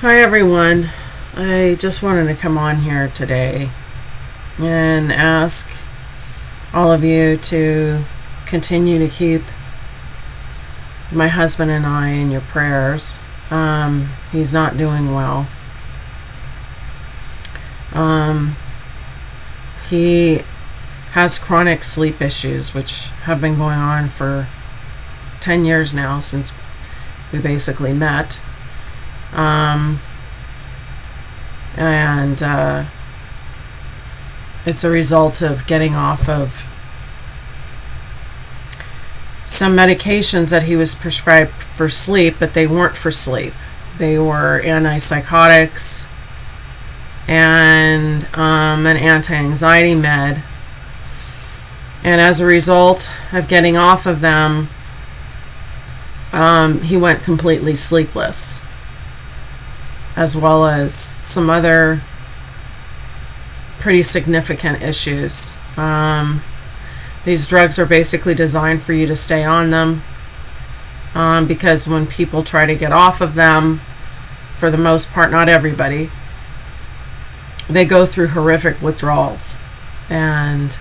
Hi everyone. I just wanted to come on here today and ask all of you to continue to keep my husband and I in your prayers. He's not doing well. He has chronic sleep issues, which have been going on for 10 years now since we basically met. It's a result of getting off of some medications that he was prescribed for sleep, but they weren't for sleep. They were antipsychotics and an anti-anxiety med. And as a result of getting off of them, he went completely sleepless, as well as some other pretty significant issues. These drugs are basically designed for you to stay on them, because when people try to get off of them, for the most part, not everybody, they go through horrific withdrawals. And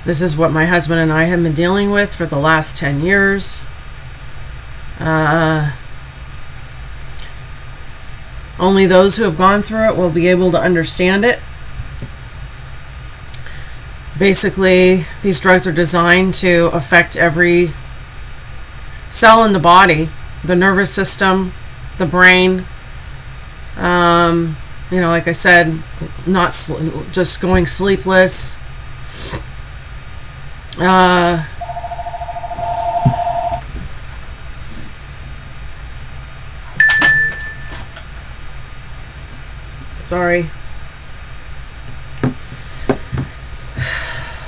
this is what my husband and I have been dealing with for the last 10 years. Only those who have gone through it will be able to understand it. Basically, these drugs are designed to affect every cell in the body, the nervous system, the brain. Like I said, not just going sleepless. Sorry.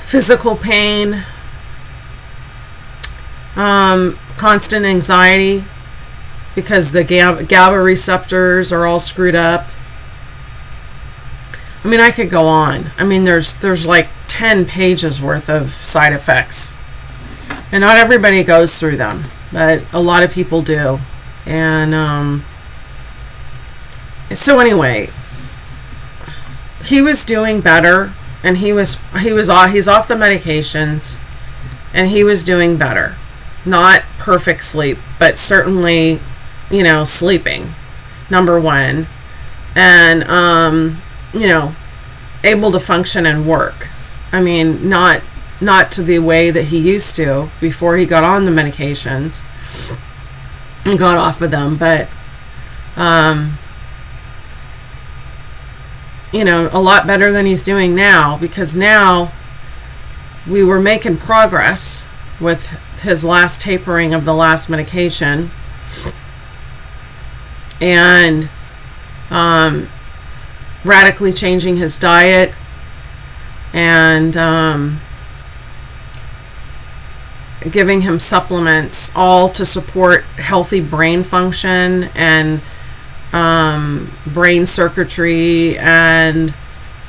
Physical pain, constant anxiety because the GABA receptors are all screwed up. I mean, I could go on. I mean, there's like 10 pages worth of side effects. And not everybody goes through them, but a lot of people do. And so anyway, he was doing better, and he's off the medications, and he was doing better. Not perfect sleep, but certainly, sleeping, number one, and able to function and work. I mean, not to the way that he used to before he got on the medications and got off of them, but a lot better than he's doing now, because now we were making progress with his last tapering of the last medication, and radically changing his diet, and giving him supplements, all to support healthy brain function and brain circuitry and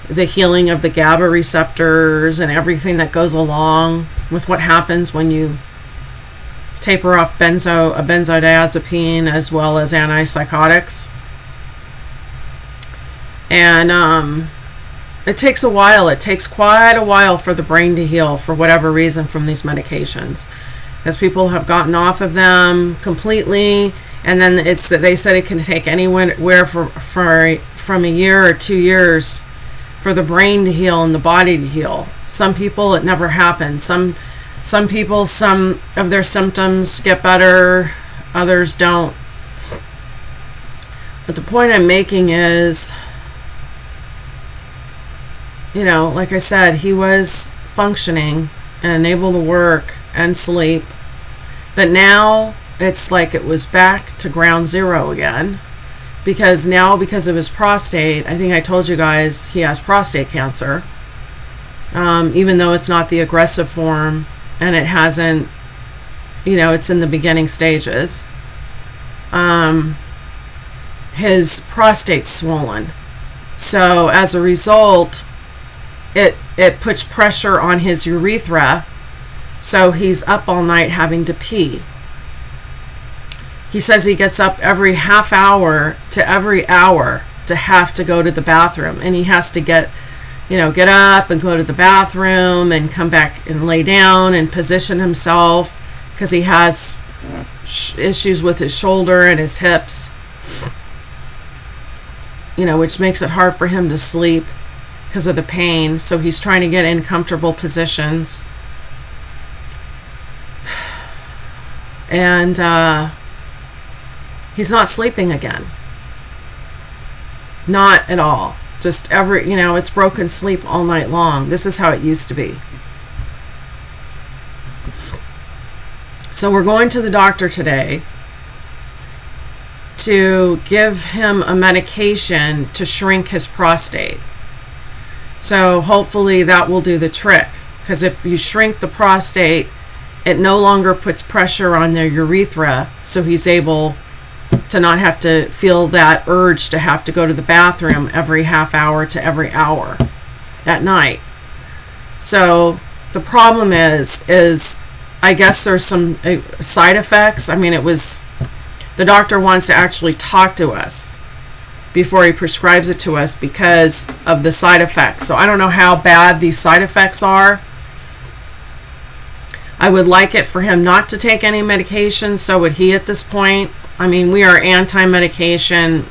the healing of the GABA receptors and everything that goes along with what happens when you taper off a benzodiazepine as well as antipsychotics. And it takes a while. It takes quite a while for the brain to heal for whatever reason from these medications, because people have gotten off of them completely. And then they said it can take anywhere from a year or 2 years for the brain to heal and the body to heal. Some people, it never happens. Some people, some of their symptoms get better, others don't. But the point I'm making is, like I said, he was functioning and able to work and sleep. But now it's like it was back to ground zero again, because of his prostate, I think I told you guys he has prostate cancer, even though it's not the aggressive form, and it hasn't, it's in the beginning stages. His prostate's swollen, so as a result, it puts pressure on his urethra, so he's up all night having to pee. He says he gets up every half hour to every hour to have to go to the bathroom, and he has to get up and go to the bathroom and come back and lay down and position himself because he has issues with his shoulder and his hips, which makes it hard for him to sleep because of the pain. So he's trying to get in comfortable positions. And he's not sleeping again. Not at all. Just it's broken sleep all night long. This is how it used to be. So we're going to the doctor today to give him a medication to shrink his prostate. So hopefully that will do the trick. Because if you shrink the prostate, it no longer puts pressure on their urethra, so he's able to not have to feel that urge to have to go to the bathroom every half hour to every hour at night. So the problem is I guess there's some side effects. I mean, the doctor wants to actually talk to us before he prescribes it to us because of the side effects. So I don't know how bad these side effects are. I would like it for him not to take any medication, so would he at this point. I mean, we are anti-medication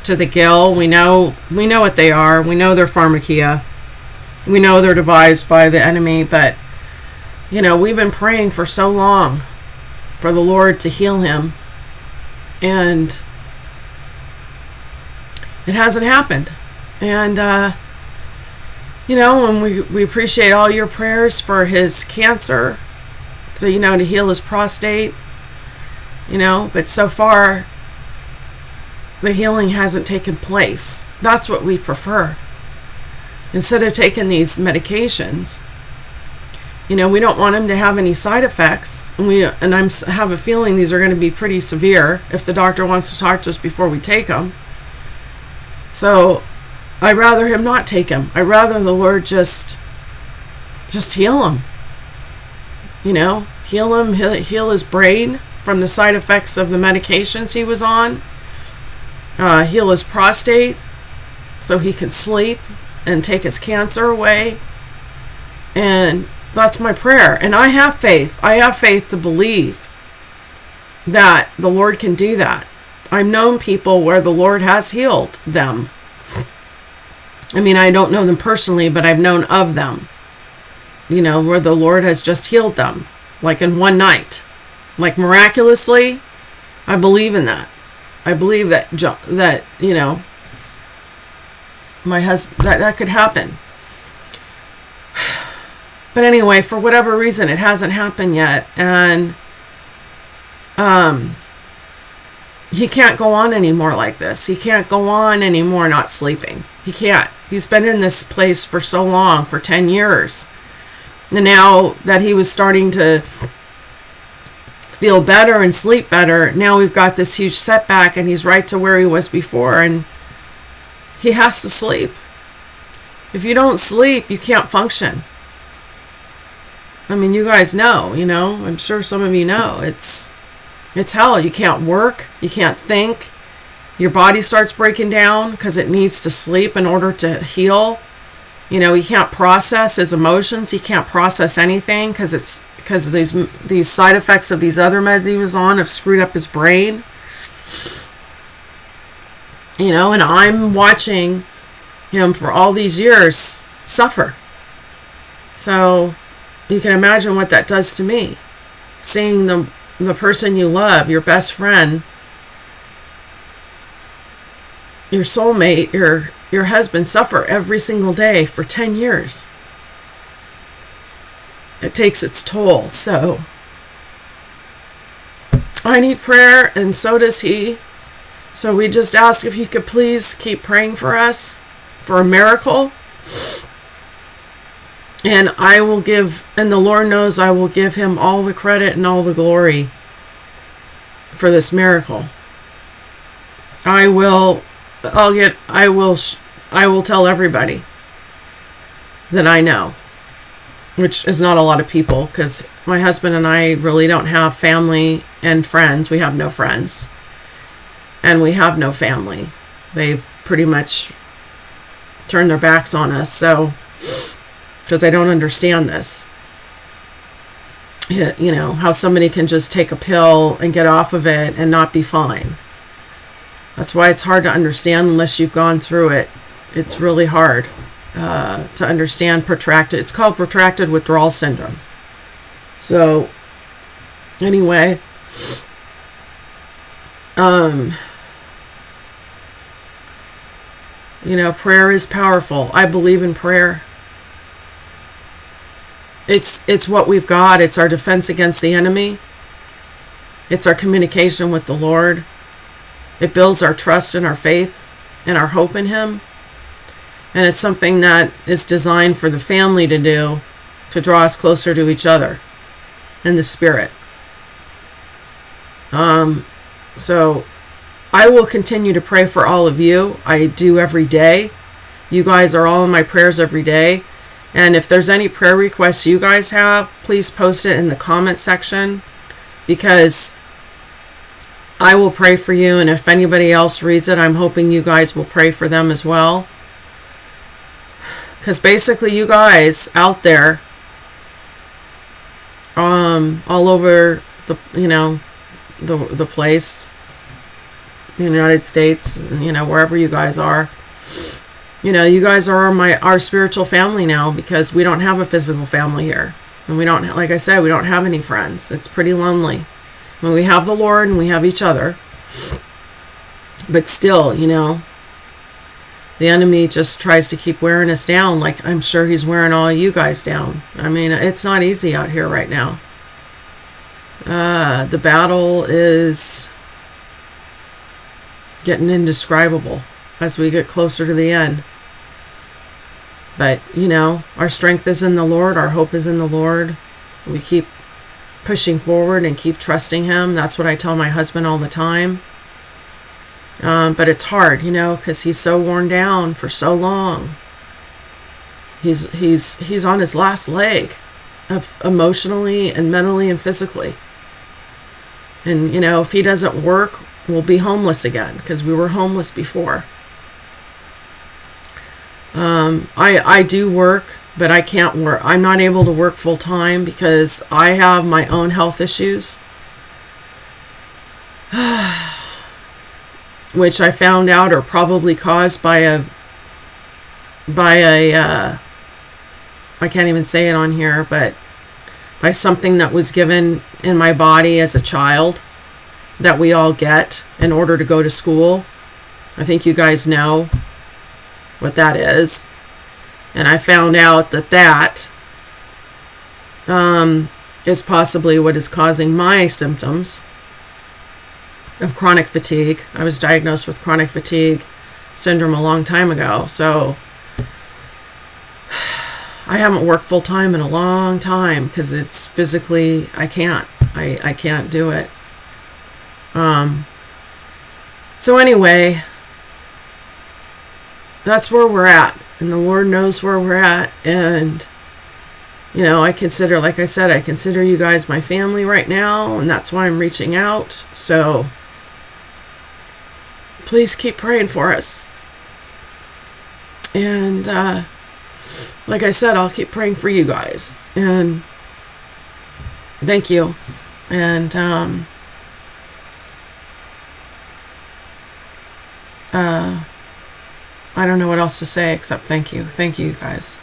to the gill. We know what they are. We know they're pharmakia. We know they're devised by the enemy, but we've been praying for so long for the Lord to heal him, and it hasn't happened. And and we appreciate all your prayers for his cancer, so to heal his prostate, but so far the healing hasn't taken place. That's what we prefer. Instead of taking these medications, we don't want him to have any side effects, and I have a feeling these are going to be pretty severe if the doctor wants to talk to us before we take them. So I'd rather him not take him. I'd rather the Lord just heal him. Heal him, heal his brain from the side effects of the medications he was on. Heal his prostate so he can sleep and take his cancer away. And that's my prayer. And I have faith. I have faith to believe that the Lord can do that. I've known people where the Lord has healed them. I mean, I don't know them personally, but I've known of them. Where the Lord has just healed them, like in one night. Like miraculously. I believe in that. I believe that my husband, that could happen. But anyway, for whatever reason, it hasn't happened yet. And he can't go on anymore like this. He can't go on anymore not sleeping. He can't. He's been in this place for so long, for 10 years. And now that he was starting to feel better and sleep better, now we've got this huge setback, and he's right to where he was before, and he has to sleep. If you don't sleep, you can't function. I mean, you guys know, I'm sure some of you know, it's hell. You can't work, you can't think, your body starts breaking down because it needs to sleep in order to heal. He can't process his emotions, he can't process anything because these side effects of these other meds he was on have screwed up his brain. And I'm watching him for all these years suffer. So you can imagine what that does to me. Seeing the person you love, your best friend, your soulmate, your husband suffer every single day for 10 years. It takes its toll. So I need prayer, and so does he. So we just ask if you could please keep praying for us for a miracle. And the Lord knows I will give him all the credit and all the glory for this miracle. I will tell everybody that I know. which is not a lot of people, because my husband and I really don't have family and friends. We have no friends, and we have no family. They've pretty much turned their backs on us, so, because I don't understand this. You know, how somebody can just take a pill and get off of it and not be fine. That's why it's hard to understand unless you've gone through it. It's really hard to understand protracted. It's called protracted withdrawal syndrome. So, anyway, you know, prayer is powerful. I believe in prayer. It's what we've got. It's our defense against the enemy. It's our communication with the Lord. It builds our trust and our faith and our hope in Him. And it's something that is designed for the family to do, to draw us closer to each other in the Spirit. So I will continue to pray for all of you. I do every day. You guys are all in my prayers every day. And if there's any prayer requests you guys have, please post it in the comment section, because I will pray for you. And if anybody else reads it, I'm hoping you guys will pray for them as well. Because basically you guys out there, all over the, you know, the place, the United States, you know, wherever you guys are, you know, you guys are our spiritual family now, because we don't have a physical family here. And we don't, like I said, we don't have any friends. It's pretty lonely. When we have the Lord and we have each other. But still, you know, the enemy just tries to keep wearing us down, like I'm sure he's wearing all you guys down. I mean, it's not easy out here right now. The battle is getting indescribable as we get closer to the end. But, you know, our strength is in the Lord. Our hope is in the Lord. We keep pushing forward and keep trusting Him. That's what I tell my husband all the time. But it's hard, you know, because he's so worn down for so long. He's on his last leg, emotionally and mentally and physically. And, you know, if he doesn't work, we'll be homeless again, because we were homeless before. I do work, but I can't work. I'm not able to work full time because I have my own health issues. Which I found out are probably caused by a I can't even say it on here, but by something that was given in my body as a child that we all get in order to go to school. I think you guys know what that is. And I found out that is possibly what is causing my symptoms of chronic fatigue. I was diagnosed with chronic fatigue syndrome a long time ago, so I haven't worked full time in a long time because it's physically, I can't do it. So anyway, that's where we're at, and the Lord knows where we're at. And you know, I consider, like I said, I consider you guys my family right now, and that's why I'm reaching out. So please keep praying for us. And like I said, I'll keep praying for you guys. And thank you. And I don't know what else to say except thank you. Thank you, guys.